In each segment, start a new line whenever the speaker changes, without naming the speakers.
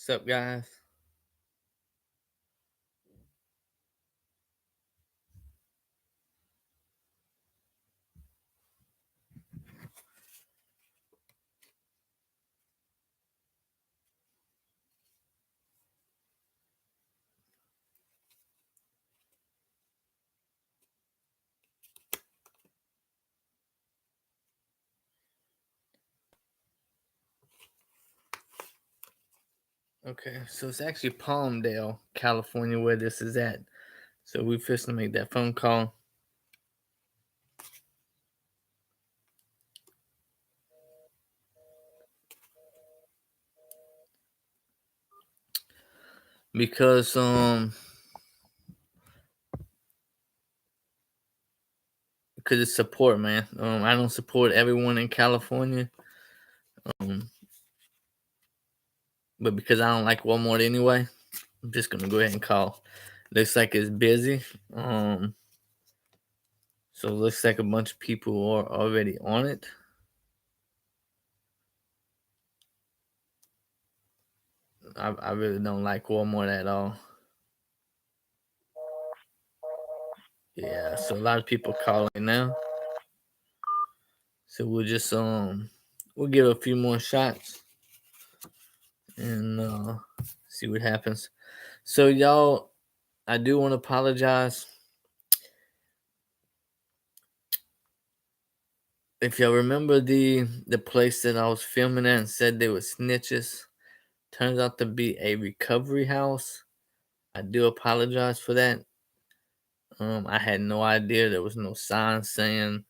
What's up, guys? Okay, so it's actually Palmdale, California, where this is at. So we first to make that phone call because it's support, man. I don't support everyone in California, um, but because I don't like Walmart anyway, I'm just gonna go ahead and call. Looks like it's busy. So it looks like a bunch of people are already on it. I really don't like Walmart at all. Yeah, so a lot of people calling now. So we'll give a few more shots and see what happens. So y'all, I do want to apologize if y'all remember the place that I was filming at and said they were snitches. Turns out to be a recovery house. I do apologize for that. I had no idea there was no sign saying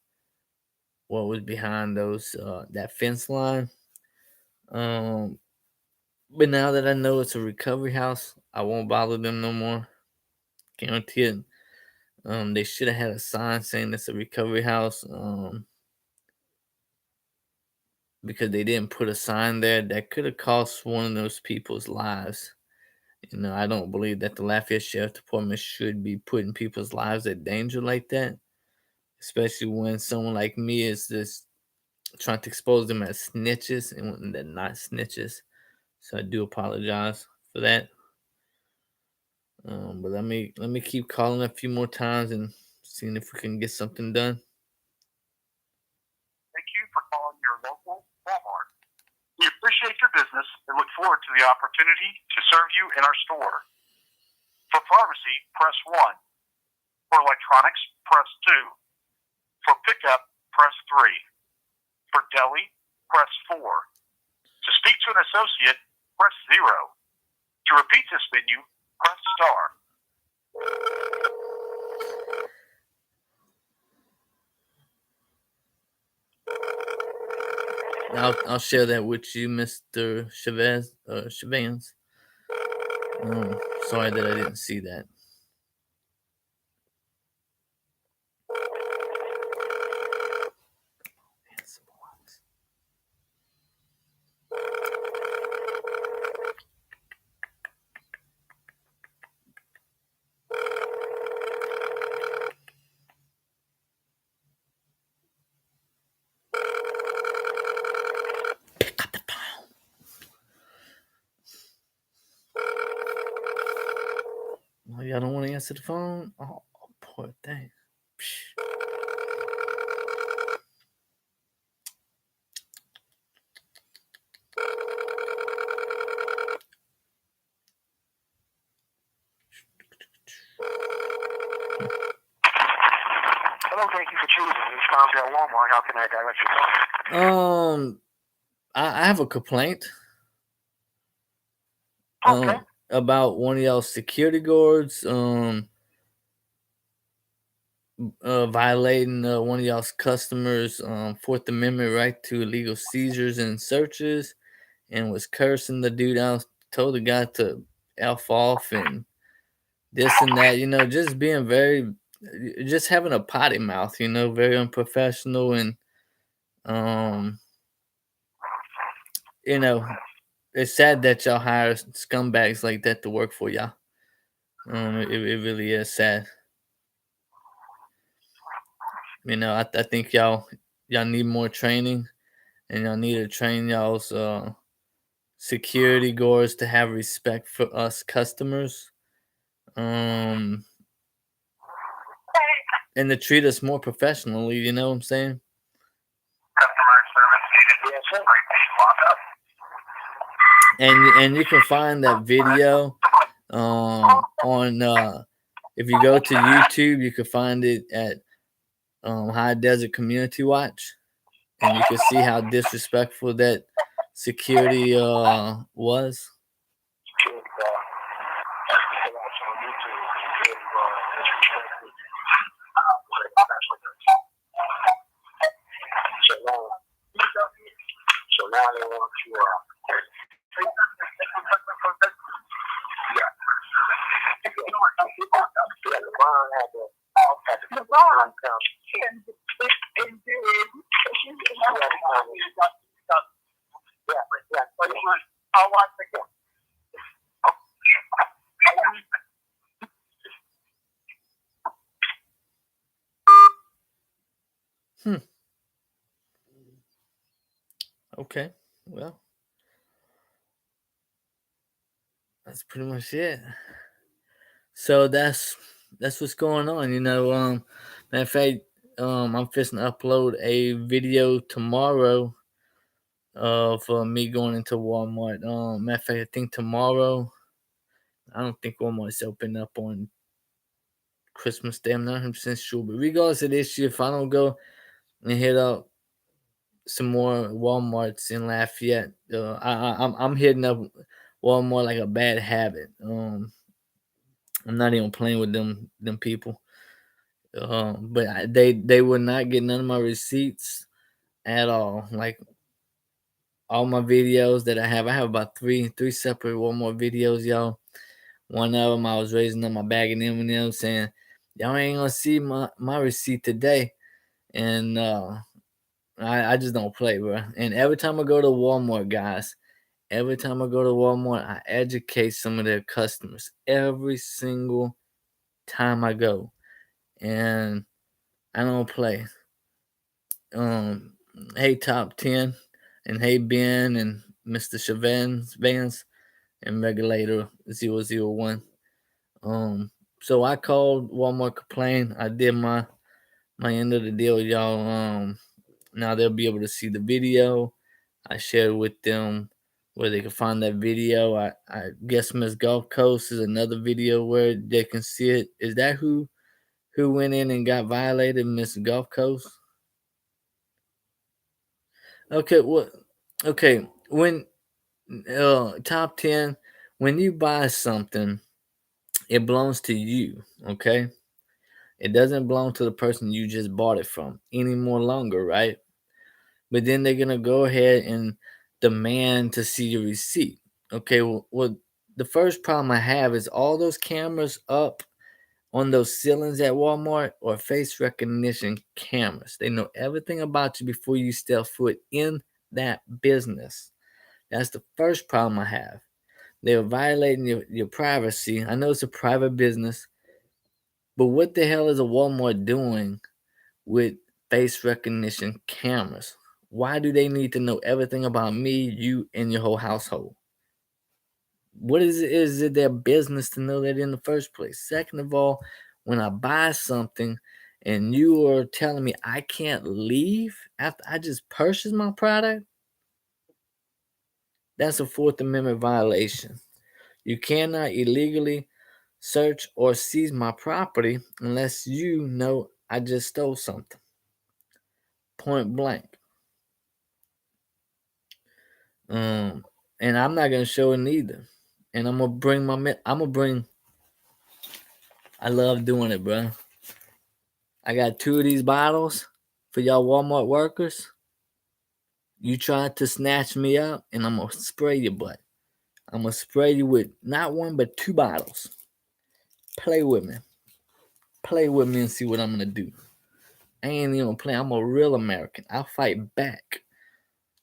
what was behind those that fence line. Um, but now that I know it's a recovery house, I won't bother them no more. Guarantee it. They should have had a sign saying it's a recovery house. Because they didn't put a sign there that could have cost one of those people's lives. I don't believe that the Lafayette Sheriff Department should be putting people's lives at danger like that, especially when someone like me is just trying to expose them as snitches and when they're not snitches. So I do apologize for that. But let me keep calling a few more times and seeing if we can get something done.
Thank you for calling your local Walmart. We appreciate your business and look forward to the opportunity to serve you in our store. For pharmacy, press 1. For electronics, press 2. For pickup, press 3. For deli, press 4. To speak to an associate, press 0. To repeat this menu, press star.
I'll share that with you, Mr. Chavez. Sorry that I didn't see that. Pick up the phone. Oh, y'all don't want to answer the phone? Oh, poor thing. Psh.
Hello, thank you for choosing East Palmdale Walmart. How can I direct your call?
I have a complaint.
Okay.
About one of y'all security guards violating one of y'all's customers Fourth Amendment right to illegal seizures and searches, and was cursing the dude out. Told the guy to f off and this and that. Just being just having a potty mouth. Very unprofessional and um, you know, it's sad that y'all hire scumbags like that to work for y'all. It really is sad. I think y'all need more training, and y'all need to train y'all's security guards to have respect for us customers, and to treat us more professionally. You know what I'm saying?
Customer service needed. Yes, sir. Prepaid lockup.
And you can find that video on if you go to YouTube, you can find it at High Desert Community Watch, and you can see how disrespectful that security was.
So now they want to. The bond comes. I'll watch the game.
Okay, well, that's pretty much it. So that's what's going on. Matter of fact, I'm fixing to upload a video tomorrow of me going into Walmart. Matter of fact, I think tomorrow. I don't think Walmart's open up on Christmas Day. I'm not 100% sure, but regardless of this year, if I don't go and hit up some more Walmarts in Lafayette, I'm hitting up Walmart like a bad habit. I'm not even playing with them people. But they would not get none of my receipts at all. Like all my videos that I have about three separate Walmart videos, y'all. One of them I was raising up my bag of M&M's saying, "Y'all ain't gonna see my receipt today," and I just don't play, bro. And every time I go to Walmart, guys, every time I go to Walmart, I educate some of their customers every single time I go, and I don't play. Um, hey Top 10, and hey Ben and Mr. Chavez Vance and Regulator 001. So I called Walmart complaint. I did my end of the deal, y'all. Now they'll be able to see the video. I shared with them where they can find that video. I guess Miss Gulf Coast is another video where they can see it. Is that who went in and got violated, Miss Gulf Coast? Okay, what? Okay, when Top 10, when you buy something, it belongs to you. Okay, it doesn't belong to the person you just bought it from any more longer, right? But then they're gonna go ahead and demand to see your receipt. Okay, well, the first problem I have is all those cameras up on those ceilings at Walmart or face recognition cameras. They know everything about you before you step foot in that business. That's the first problem I have. They're violating your privacy. I know it's a private business, but what the hell is a Walmart doing with face recognition cameras? Why do they need to know everything about me, you, and your whole household? What is it their business to know that in the first place? Second of all, when I buy something and you are telling me I can't leave after I just purchased my product, that's a Fourth Amendment violation. You cannot illegally search or seize my property unless you know I just stole something. Point blank. And I'm not gonna show it neither. And I'm gonna bring I love doing it, bro. I got 2 of these bottles for y'all Walmart workers. You tried to snatch me up, and I'm gonna spray your butt. I'm gonna spray you with not one but 2 bottles. Play with me. Play with me and see what I'm gonna do. I ain't even playing. I'm a real American. I'll fight back.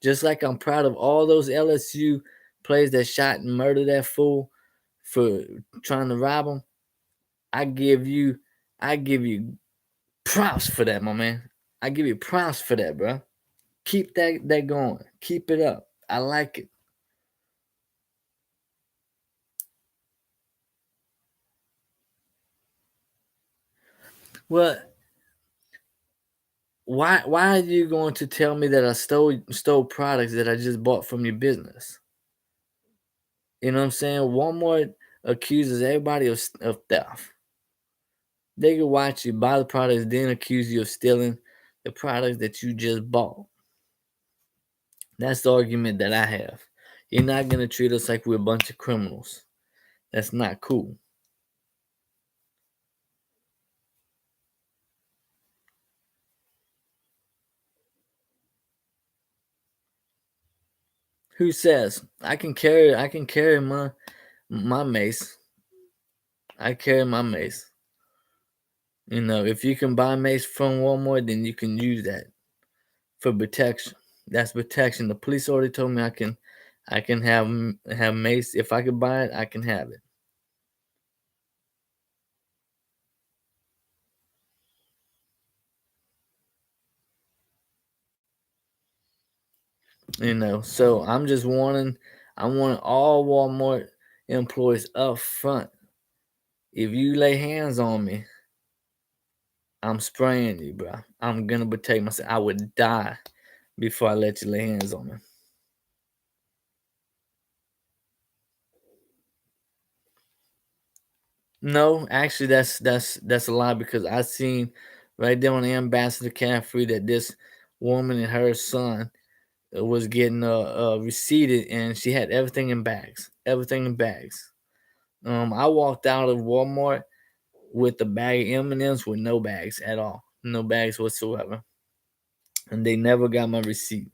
Just like I'm proud of all those LSU players that shot and murdered that fool for trying to rob him. I give you, I give you props for that, my man. I give you props for that, bro. Keep that going. Keep it up. I like it. Well, why are you going to tell me that I stole products that I just bought from your business? You know what I'm saying? Walmart accuses everybody of theft. They can watch you buy the products, then accuse you of stealing the products that you just bought. That's the argument that I have. You're not gonna treat us like we're a bunch of criminals. That's not cool. Who says I can carry my mace. I carry my mace. You know, if you can buy mace from Walmart, then you can use that for protection. That's protection. The police already told me I can have mace. If I could buy it, I can have it. You know, so I want all Walmart employees up front. If you lay hands on me, I'm spraying you, bro. I'm gonna protect myself. I would die before I let you lay hands on me. No, actually, that's a lie because I seen right there on the Ambassador Caffrey that this woman and her son was getting receipted, and she had everything in bags, everything in bags. I walked out of Walmart with a bag of M&Ms with no bags at all, no bags whatsoever, and they never got my receipt.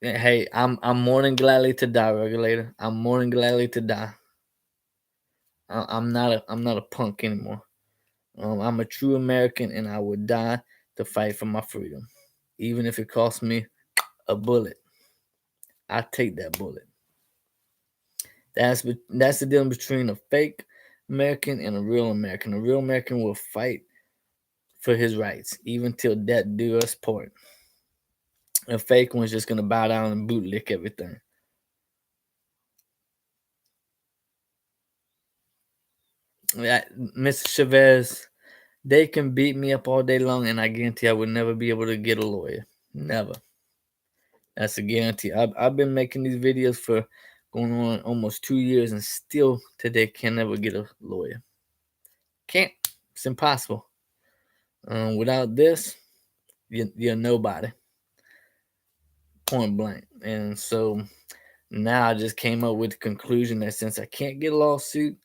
Hey, I'm more than gladly to die, regulator. I'm more than gladly to die. I'm not a punk anymore. I'm a true American, and I would die to fight for my freedom, even if it costs me a bullet. I take that bullet. That's the difference between a fake American and a real American. A real American will fight for his rights, even till death do us part. A fake one's just gonna bow down and bootlick everything. Yeah, Mr. Chavez, they can beat me up all day long, and I guarantee I would never be able to get a lawyer. Never. That's a guarantee. I've been making these videos for going on almost 2 years, and still today can never get a lawyer. Can't. It's impossible. Without this, you're nobody. Point blank. And so now I just came up with the conclusion that since I can't get a lawsuit,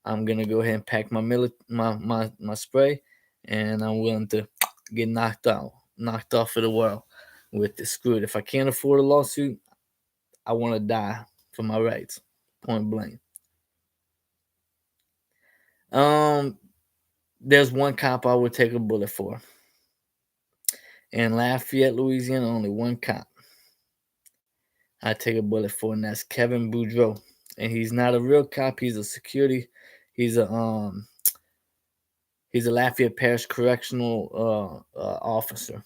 I'm gonna go ahead and pack my spray, and I'm willing to get knocked off of the world with this. Screwed. If I can't afford a lawsuit, I want to die for my rights. Point blank. Um, there's one cop I would take a bullet for. In Lafayette, Louisiana, only one cop I take a bullet for, and that's Kevin Boudreaux. And he's not a real cop. He's a security. He's a um he's a Lafayette Parish correctional officer.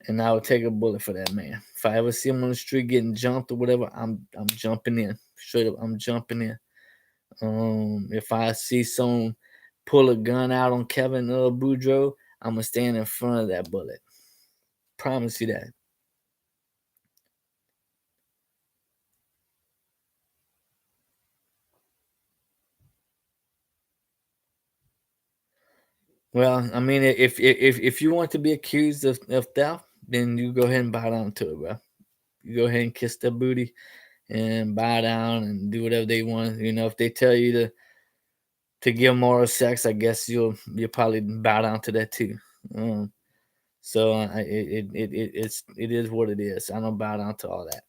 And I would take a bullet for that man. If I ever see him on the street getting jumped or whatever, I'm jumping in. Straight up, I'm jumping in. If I see someone pull a gun out on Kevin Boudreaux, I'm gonna stand in front of that bullet. Promise you that. Well, I mean, if you want to be accused of theft, then you go ahead and bow down to it, bro. You go ahead and kiss their booty and bow down and do whatever they want. You know, if they tell you to give them oral sex, I guess you'll probably bow down to that too. Um, so it is what it is. I don't bow down to all that.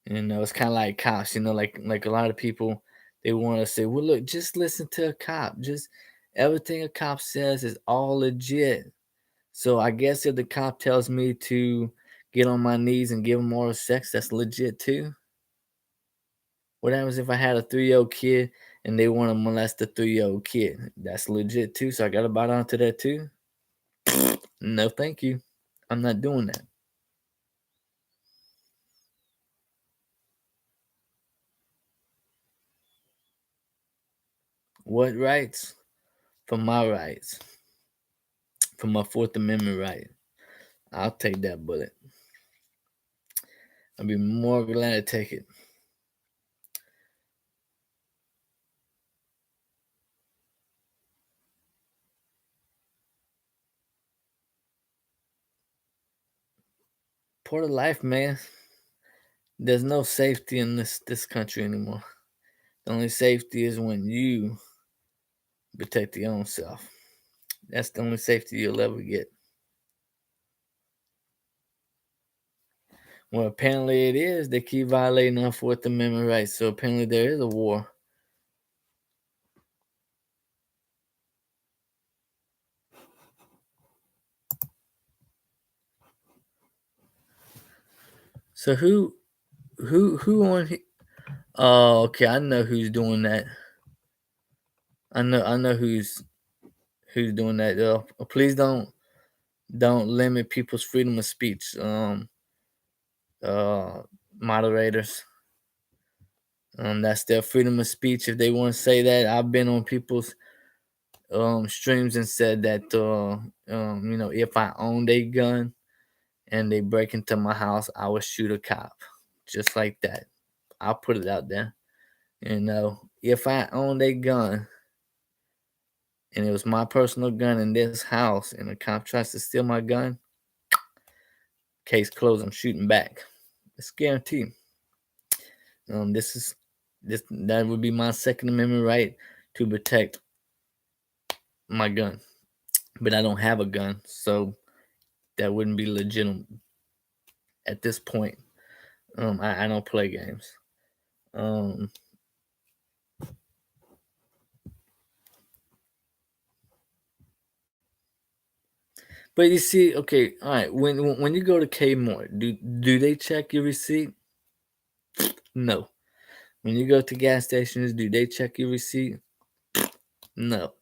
You know, it's kind of like cops. You know, like a lot of people, they want to say, "Well, look, just listen to a cop. Just everything a cop says is all legit." So I guess if the cop tells me to get on my knees and give him oral sex, that's legit too. What happens if I had a 3-year-old kid and they want to molest a 3-year-old kid? That's legit too. So I got to bow down to that too. No, thank you. I'm not doing that. What rights? For my rights, for my Fourth Amendment right. I'll take that bullet. I'll be more glad to take it. Part of life, man. There's no safety in this country anymore. The only safety is when you protect your own self. That's the only safety you'll ever get. Well, apparently it is. They keep violating our Fourth Amendment rights, so apparently there is a war. So who on? Oh, okay. I know who's doing that. I know who's doing that. Please don't limit people's freedom of speech. Uh, Moderators. That's their freedom of speech. If they want to say that, I've been on people's streams and said that if I owned a gun and they break into my house, I would shoot a cop, just like that. I'll put it out there. If I owned a gun and it was my personal gun in this house, and a cop tries to steal my gun, case closed. I'm shooting back. It's guaranteed. This is this that would be my Second Amendment right to protect my gun, but I don't have a gun, so that wouldn't be legitimate at this point. I don't play games. Um, but you see, okay, all right. When you go to Kmart, do they check your receipt? No. When you go to gas stations, do they check your receipt? No.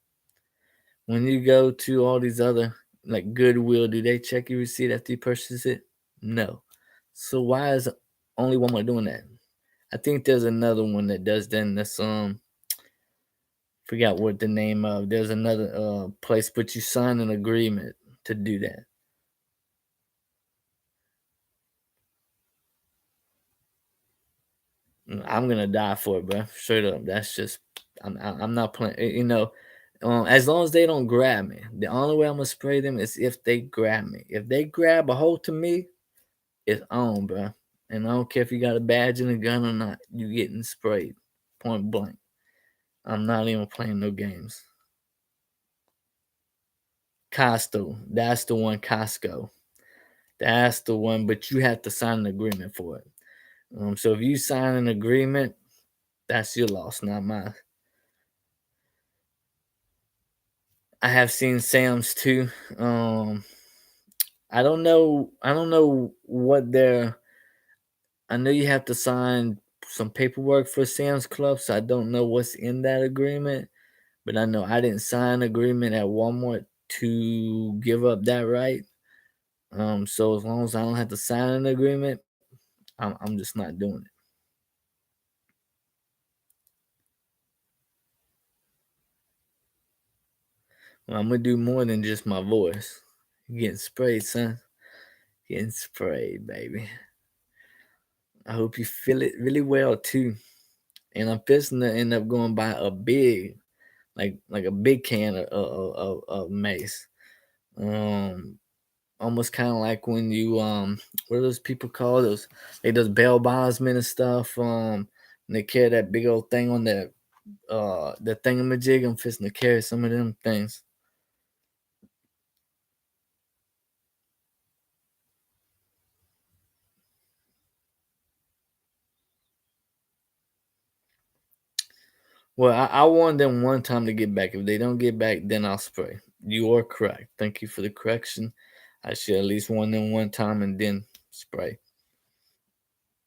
When you go to all these other like Goodwill, do they check your receipt after you purchase it? No. So why is only one more doing that? I think there's another one that does that. And that's forgot what the name of. There's another place, but you sign an agreement to do that. I'm gonna die for it, bro. Straight up. That's just I'm not playing. As long as they don't grab me, the only way I'm gonna spray them is if they grab me. If they grab a hold to me, it's on, bro. And I don't care if you got a badge and a gun or not. You getting sprayed, point blank. I'm not even playing no games. Costco, that's the one. Costco, that's the one. But you have to sign an agreement for it. So if you sign an agreement, that's your loss, not mine. I have seen Sam's too. Um, I don't know. I don't know what they're. I know you have to sign some paperwork for Sam's Club, so I don't know what's in that agreement. But I know I didn't sign an agreement at Walmart to give up that right. So as long as I don't have to sign an agreement, I'm just not doing it. Well, I'm gonna do more than just my voice. Getting sprayed, son. Getting sprayed, baby. I hope you feel it really well too. And I'm fixing to end up going by a big, like a big can of mace. Um, Almost kind of like when you what are those people called? Those bail bondsmen and stuff. And they carry that big old thing on the thingamajig. I'm fixing to carry some of them things. Well, I want them one time to get back. If they don't get back, then I'll spray. You are correct. Thank you for the correction. I should at least warn them one time and then spray.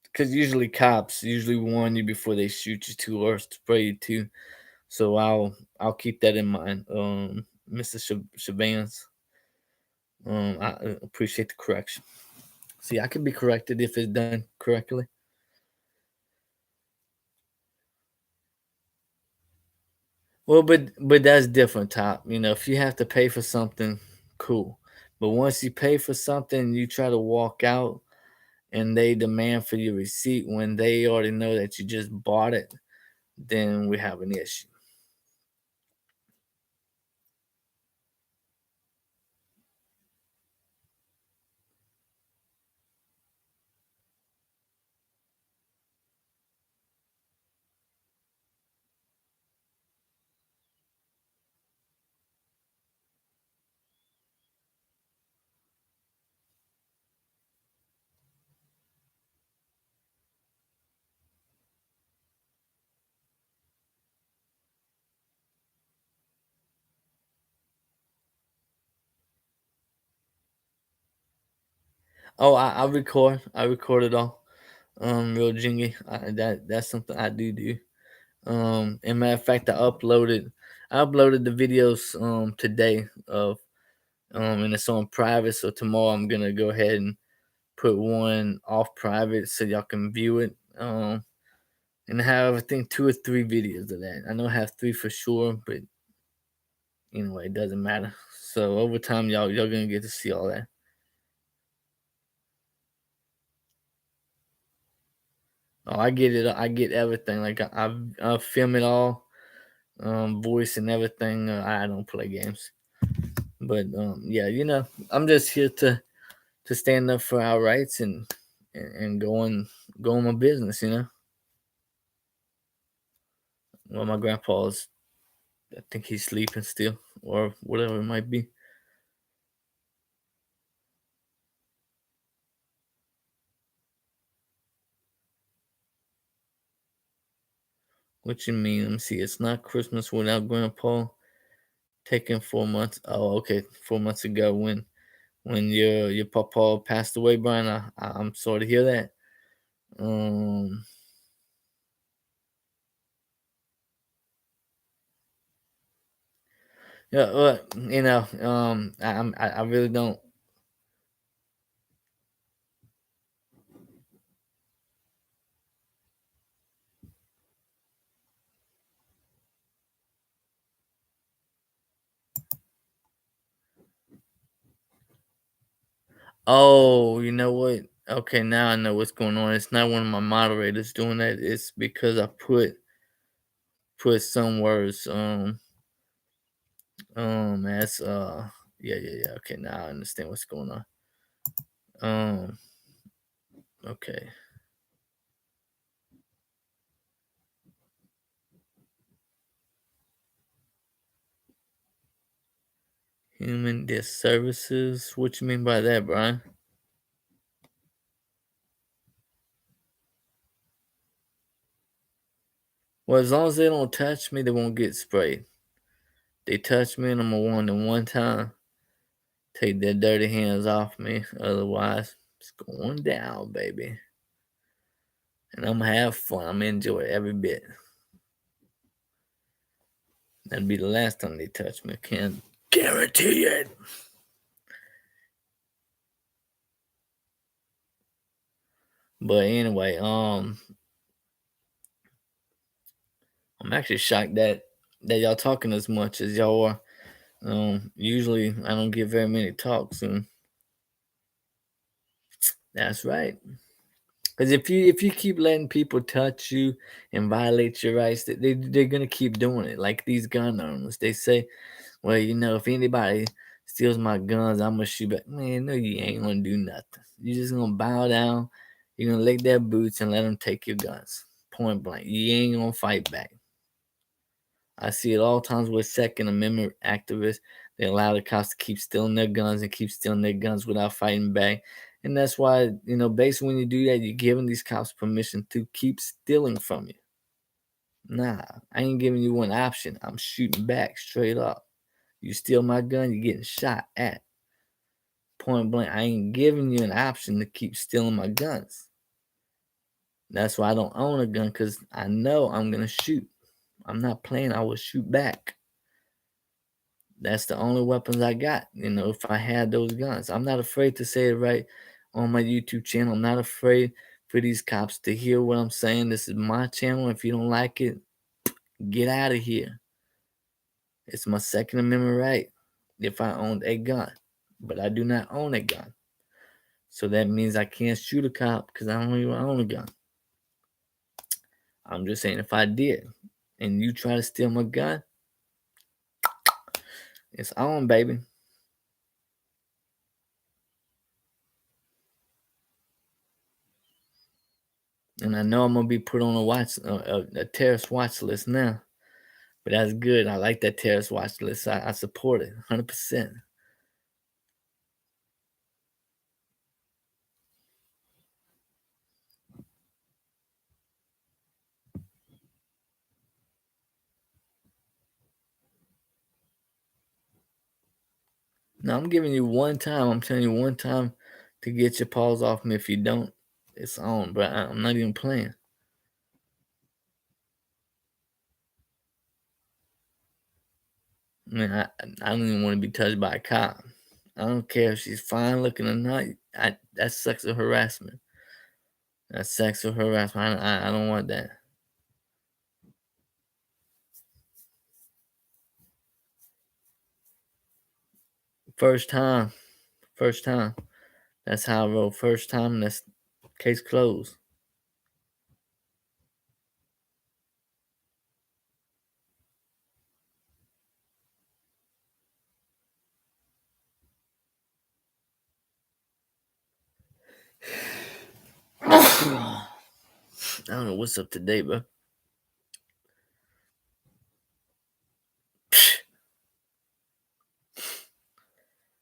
Because usually cops usually warn you before they shoot you too or spray you too. So I'll keep that in mind, Mr. Shabans. I appreciate the correction. See, I can be corrected if it's done correctly. Well, but that's different, top. You know, if you have to pay for something, cool. But once you pay for something, you try to walk out, and they demand for your receipt when they already know that you just bought it, then we have an issue. Oh, I record. I record it all. Real jingy. That's something I do. And matter of fact, I uploaded the videos today of and it's on private. So tomorrow I'm gonna go ahead and put one off private so y'all can view it. And have I think 2 or 3 videos of that. I know I have 3 for sure, but anyway, it doesn't matter. So over time, y'all gonna get to see all that. Oh, I get it. I get everything. Like I film it all, voice and everything. I don't play games, but yeah, you know, I'm just here to stand up for our rights and go on my business. You know, well, my grandpa's. I think he's sleeping still, or whatever it might be. What you mean? Let me see. It's not Christmas without Grandpa. Taken 4 months. Oh, okay, 4 months ago when your papa passed away, Brian. I'm sorry to hear that. Um, yeah, you know, I really don't. Oh, you know what? Okay, now I know what's going on. It's not one of my moderators doing that. It's because I put some words as yeah. Okay, now I understand what's going on. Um, okay. Human disservices. What you mean by that, Brian? Well, as long as they don't touch me, they won't get sprayed. They touch me, and I'm gonna warn them one time. Take their dirty hands off me. Otherwise, it's going down, baby. And I'm gonna have fun. I'm gonna enjoy it every bit. That'll be the last time they touch me. I can't guarantee it. But anyway, I'm actually shocked that y'all talking as much as y'all are. Usually I don't get very many talks, and that's right. Because if you keep letting people touch you and violate your rights, they're gonna keep doing it. Like these gun owners, they say, "Well, you know, if anybody steals my guns, I'm gonna shoot back." Man, no, you ain't gonna do nothing. You're just gonna bow down. You're gonna lick their boots and let them take your guns, point blank. You ain't gonna fight back. I see it all times with Second Amendment activists. They allow the cops to keep stealing their guns and keep stealing their guns without fighting back. And that's why, you know, basically when you do that, you're giving these cops permission to keep stealing from you. Nah, I ain't giving you one option. I'm shooting back straight up. You steal my gun, you're getting shot at. Point blank. I ain't giving you an option to keep stealing my guns. That's why I don't own a gun, because I know I'm going to shoot. I'm not playing. I will shoot back. That's the only weapons I got. You know, if I had those guns, I'm not afraid to say it right on my YouTube channel. I'm not afraid for these cops to hear what I'm saying. This is my channel. If you don't like it, get out of here. It's my Second Amendment right if I owned a gun, but I do not own a gun. So that means I can't shoot a cop because I don't even own a gun. I'm just saying if I did and you try to steal my gun, it's on, baby. And I know I'm gonna be put on a terrorist watch list now, but that's good. I like that terrorist watch list. I support it 100%. Now I'm giving you one time. I'm telling you one time to get your paws off me. If you don't, it's on, bro. I'm not even playing. I mean, I don't even want to be touched by a cop. I don't care if she's fine looking or not. That's sexual harassment. That's sexual harassment. I don't want that. First time. First time. That's how I roll. First time. That's case closed. I don't know what's up today, bro.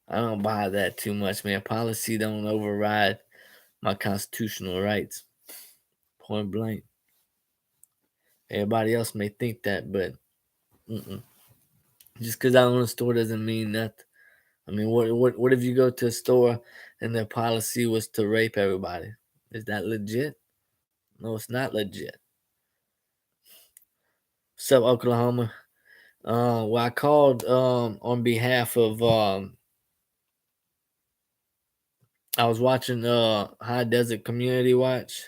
I don't buy that too much, man. Policy don't override my constitutional rights. Point blank. Everybody else may think that, but just because I own a store doesn't mean nothing. I mean, what if you go to a store and their policy was to rape everybody? Is that legit? No, it's not legit. What's up, Oklahoma? Well, I called on behalf of I was watching High Desert Community Watch,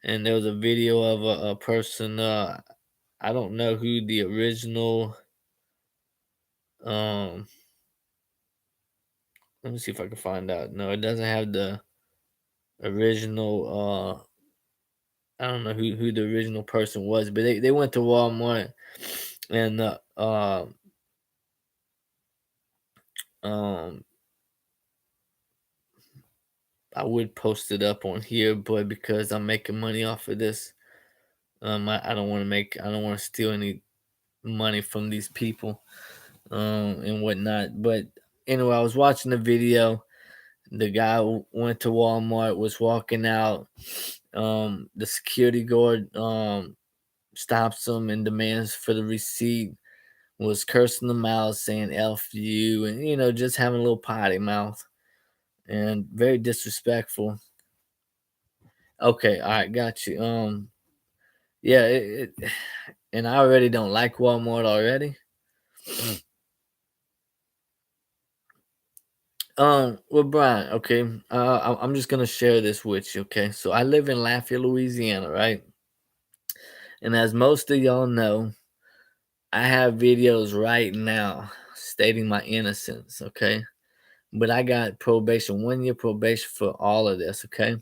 and there was a video of a person. I don't know who the original. Um, Let me see if I can find out. No, it doesn't have the original. I don't know who the original person was, but they went to Walmart and um I would post it up on here, but because I'm making money off of this, I don't want to steal any money from these people, and whatnot. But anyway, I was watching the video. The guy went to Walmart, was walking out. The security guard stops him and demands for the receipt. Was cursing them out, saying "F you," and just having a little potty mouth and very disrespectful. Okay, all right, got you. Yeah, and I already don't like Walmart already. Well, Brian, okay, I'm just gonna share this with you, okay? So I live in Lafayette, Louisiana, right? And as most of y'all know, I have videos right now stating my innocence, okay? But I got probation, 1 year probation for all of this, okay?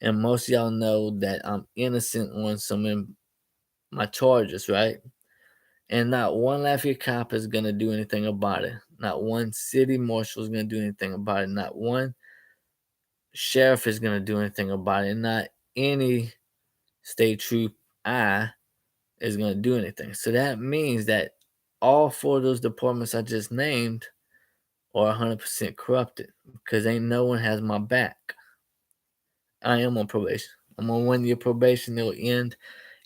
And most of y'all know that I'm innocent on some of my charges, right? And not one Lafayette cop is gonna do anything about it. Not one city marshal is gonna do anything about it. Not one sheriff is gonna do anything about it. Not any state troop I is gonna do anything. So that means that all four of those departments I just named are 100% corrupted because ain't no one has my back. I am on probation. I'm on 1 year probation. It'll end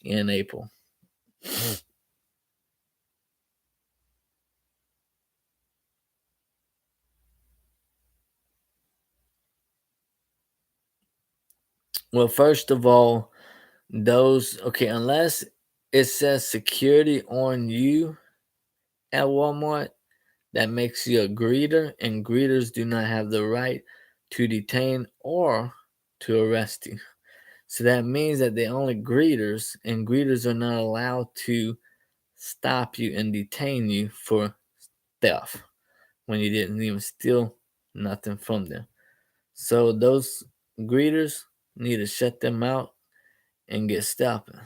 in April. Well, first of all, unless it says security on you at Walmart, that makes you a greeter, and greeters do not have the right to detain or to arrest you. So that means that they only greeters, and greeters are not allowed to stop you and detain you for theft when you didn't even steal nothing from them. So those greeters need to shut them out and get stopping.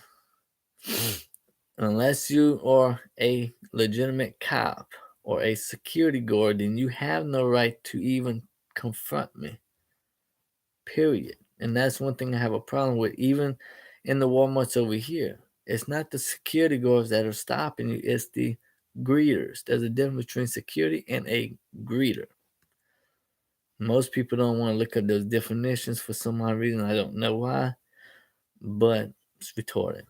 Unless you are a legitimate cop or a security guard, then you have no right to even confront me. Period. And that's one thing I have a problem with, even in the Walmarts over here. It's not the security guards that are stopping you, it's the greeters. There's a difference between security and a greeter. Most people don't want to look up those definitions for some odd reason. I don't know why, but it's retarded.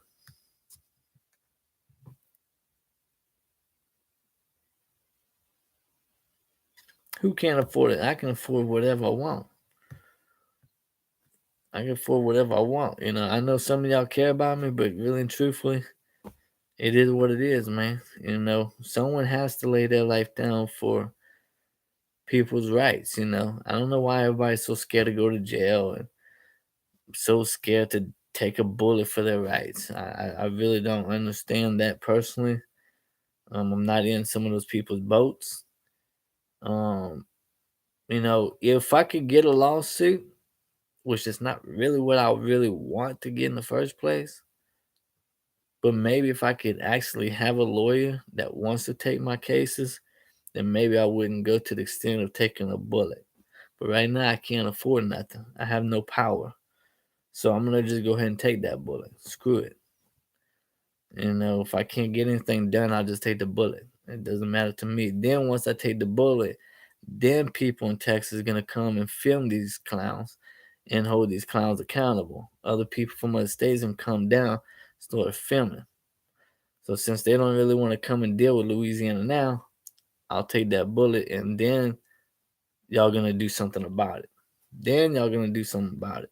Who can't afford it? I can afford whatever I want. I can afford whatever I want. You know, I know some of y'all care about me, but really and truthfully, it is what it is, man. You know, someone has to lay their life down for people's rights. You know, I don't know why everybody's so scared to go to jail and so scared to take a bullet for their rights. I really don't understand that personally. I'm not in some of those people's boats. Um, you know, if I could get a lawsuit, which is not really what I really want to get in the first place, but maybe if I could actually have a lawyer that wants to take my cases, then maybe I wouldn't go to the extent of taking a bullet. But right now, I can't afford nothing. I have no power. So I'm going to just go ahead and take that bullet. Screw it. You know, if I can't get anything done, I'll just take the bullet. It doesn't matter to me. Then once I take the bullet, then people in Texas are going to come and film these clowns and hold these clowns accountable. Other people from other states and come down, start filming. So since they don't really want to come and deal with Louisiana now, I'll take that bullet and then y'all gonna do something about it. Then y'all gonna do something about it.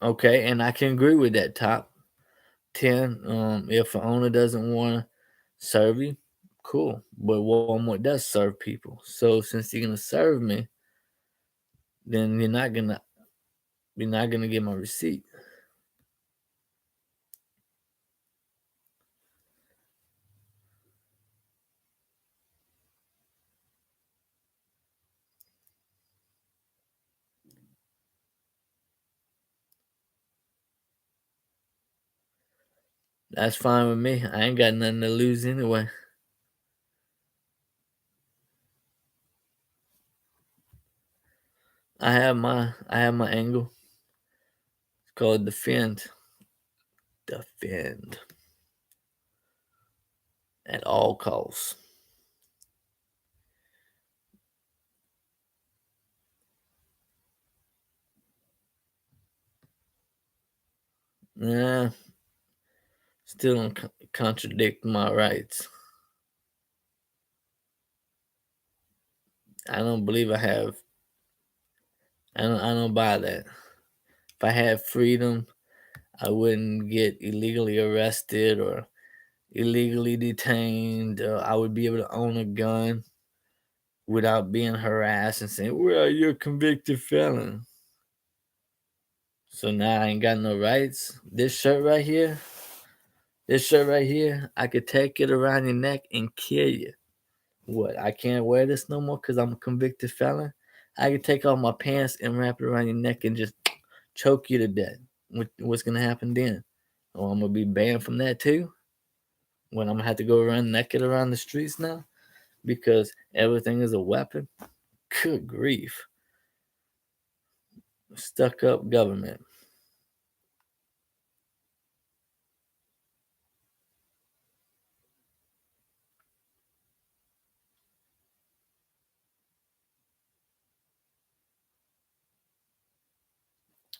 Okay, and I can agree with that top 10. If an owner doesn't want to serve you, cool. But Walmart does serve people. So since you're gonna serve me, then you're not gonna get my receipt. That's fine with me. I ain't got nothing to lose anyway. I have my angle. It's called defend. Defend at all costs. Yeah, still don't contradict my rights. I don't believe I have. I don't buy that. If I had freedom, I wouldn't get illegally arrested or illegally detained. I would be able to own a gun without being harassed and saying, "Well, you're a convicted felon." So now I ain't got no rights. This shirt right here, I could take it around your neck and kill you. What? I can't wear this no more because I'm a convicted felon. I could take off my pants and wrap it around your neck and just choke you to death. What's gonna happen then? Oh, I'm gonna be banned from that too. When I'm gonna have to go around naked around the streets now because everything is a weapon. Good grief! Stuck up government.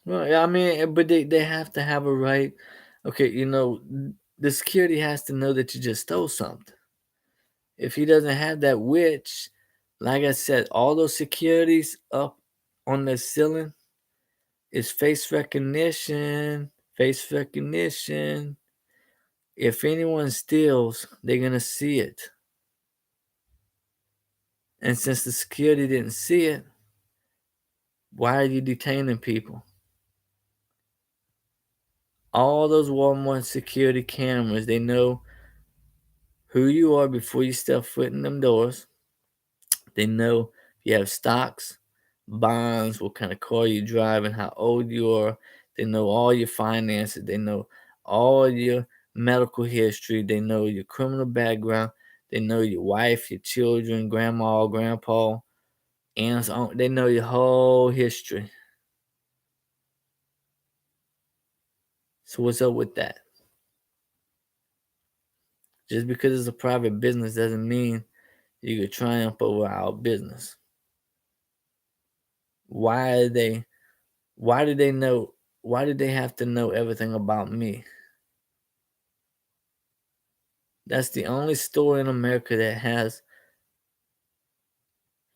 Well, yeah, I mean, but they have to have a right. Okay, the security has to know that you just stole something. If he doesn't have that, which, like I said, all those securities up on the ceiling is face recognition. Face recognition. If anyone steals, they're gonna see it. And since the security didn't see it, why are you detaining people? All those Walmart security cameras, they know who you are before you step foot in them doors. They know if you have stocks, bonds, what kind of car you drive, and how old you are. They know all your finances. They know all your medical history. They know your criminal background. They know your wife, your children, grandma, grandpa, aunts, uncle. They know your whole history. So what's up with that? Just because it's a private business doesn't mean you could triumph over our business. Why are they why do they know why do they have to know everything about me? That's the only store in America that has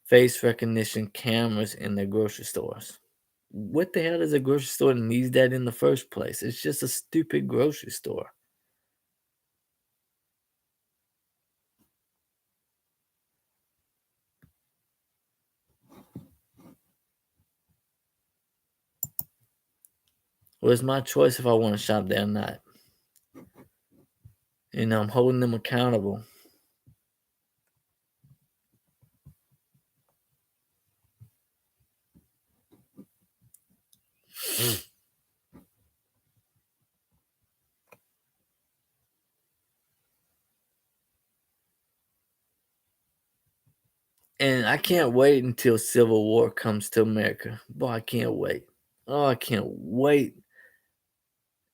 face recognition cameras in their grocery stores. What the hell does a grocery store needs that in the first place? It's just a stupid grocery store. Well, it's my choice if I want to shop there or not. I'm holding them accountable. And I can't wait until Civil War comes to America. Boy, I can't wait. Oh, I can't wait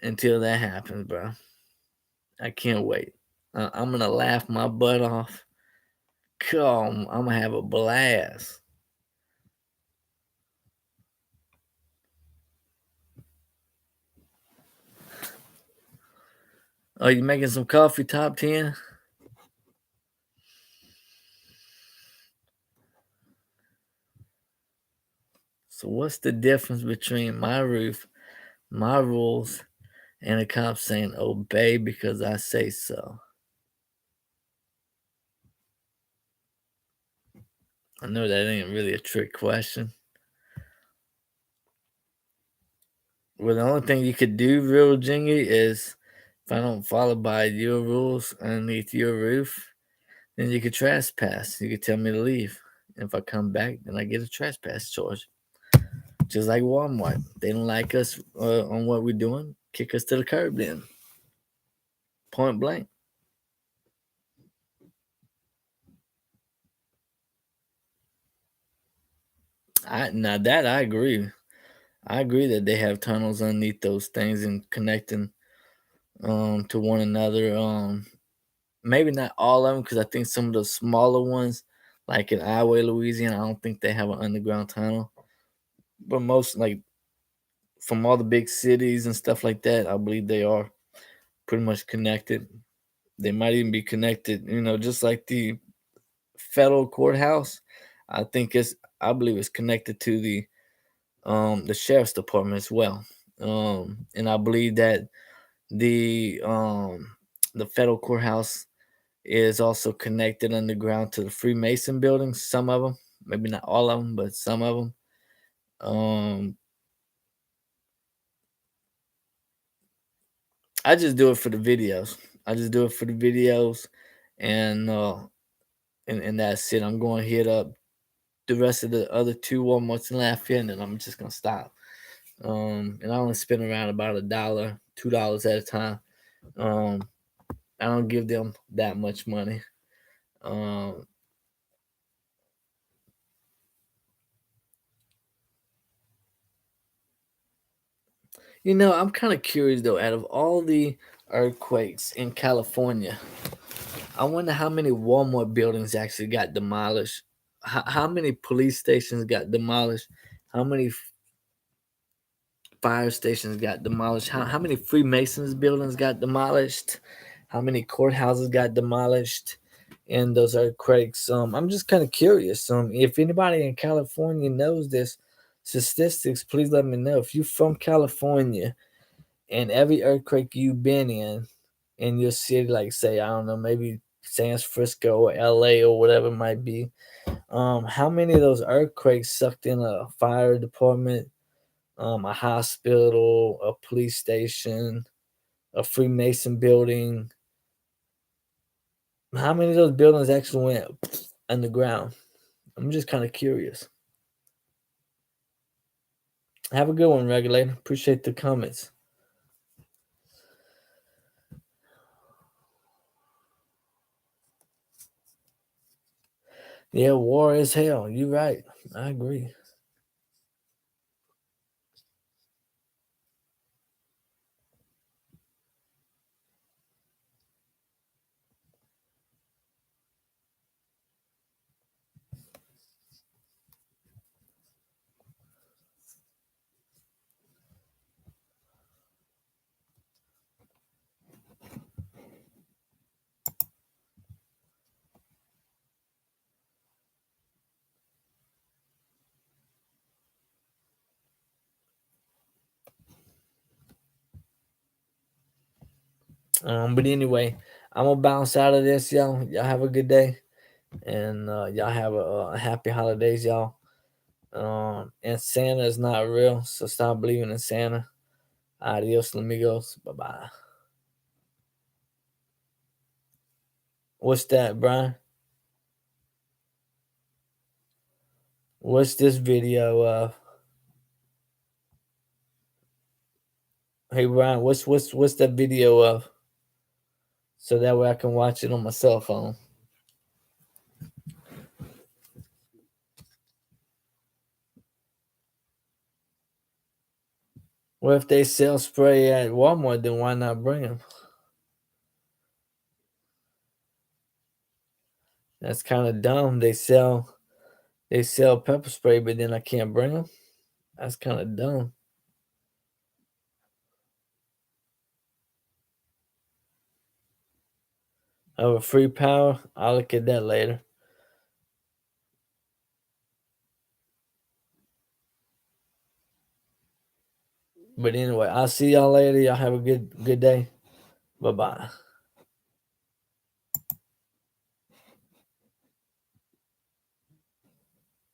until that happens, bro. I can't wait. I'm gonna laugh my butt off. Come, I'm gonna have a blast. Are you making some coffee top 10? So what's the difference between my roof, my rules, and a cop saying obey because I say so? I know that ain't really a trick question. Well, the only thing you could do, real Jingy, is if I don't follow by your rules underneath your roof, then you could trespass. You could tell me to leave. And if I come back, then I get a trespass charge. Just like Walmart. They don't like us on what we're doing, kick us to the curb then. Point blank. Now that I agree. I agree that they have tunnels underneath those things and connecting to one another. Maybe not all of them because I think some of the smaller ones, like in Iowa, Louisiana, I don't think they have an underground tunnel. But most, like from all the big cities and stuff like that, I believe they are pretty much connected. They might even be connected, just like the federal courthouse. I think I believe it's connected to the sheriff's department as well. And I believe that the the federal courthouse is also connected underground to the Freemason buildings. Some of them, maybe not all of them, but some of them. I just do it for the videos. I just do it for the videos, and and that's it. I'm going to hit up the rest of the other two Walmarts in Lafayette, and then I'm just gonna stop. And I only spend around about $1, $2 at a time. Um, I don't give them that much money. Um, I'm kind of curious though. Out of all the earthquakes in California, I wonder how many Walmart buildings actually got demolished. How many police stations got demolished? How many fire stations got demolished? How many Freemasons buildings got demolished? How many courthouses got demolished in those earthquakes? I'm just kind of curious. If anybody in California knows this statistics, please let me know. If you're from California and every earthquake you've been in your city, like say, I don't know, maybe San Francisco or LA or whatever it might be, How many of those earthquakes sucked in a fire department, a hospital, a police station, a Freemason building? How many of those buildings actually went underground? I'm just kind of curious. Have a good one, Regulator. Appreciate the comments. Yeah, war is hell. You're right. I agree. But anyway, I'm gonna bounce out of this, y'all. Y'all have a good day, and y'all have a happy holidays, y'all. And Santa is not real, so stop believing in Santa. Adios, amigos. Bye bye. What's that, Brian? What's this video of? Hey, Brian, what's that video of? So that way I can watch it on my cell phone. Well, if they sell spray at Walmart, then why not bring them? That's kind of dumb. They sell pepper spray, but then I can't bring them. That's kind of dumb. Of a free power, I'll look at that later. But anyway, I'll see y'all later. Y'all have a good day. Bye bye.